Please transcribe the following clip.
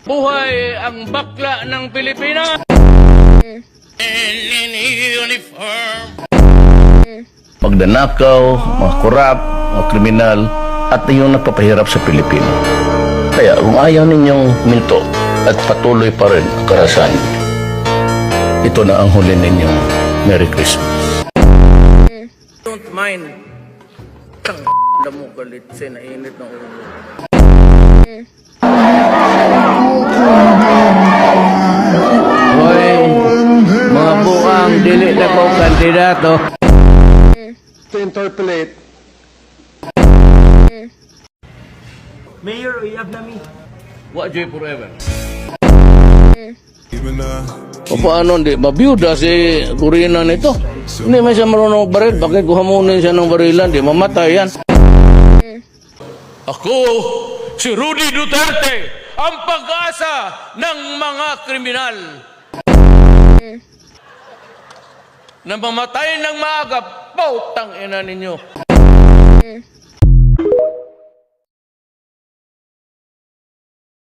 Buhay ang bakla ng Pilipinas! In uniform. Magdanakaw, mga korap, mga kriminal, at yung nagpapahirap sa Pilipino. Kaya kung ayaw ninyong minto at patuloy pa rin ang karahasan, ito na ang huli ninyong Merry Christmas. Don't mind. Tang mo galit sa nainit ng ulo. Hoy, mga bukang dili na ko kandidato. To interpolate. Mayor, uyab na mi. What joy forever? O paano hindi? Mabiyuda si Kurina nito. Hindi man siya marunong baril. Bakit kuhamunin siya ng barilan? Di mamatay yan. Ako, si Rudy Duterte, ang pag-asa ng mga kriminal. Na mamatay ng maaga, pautang ina ninyo.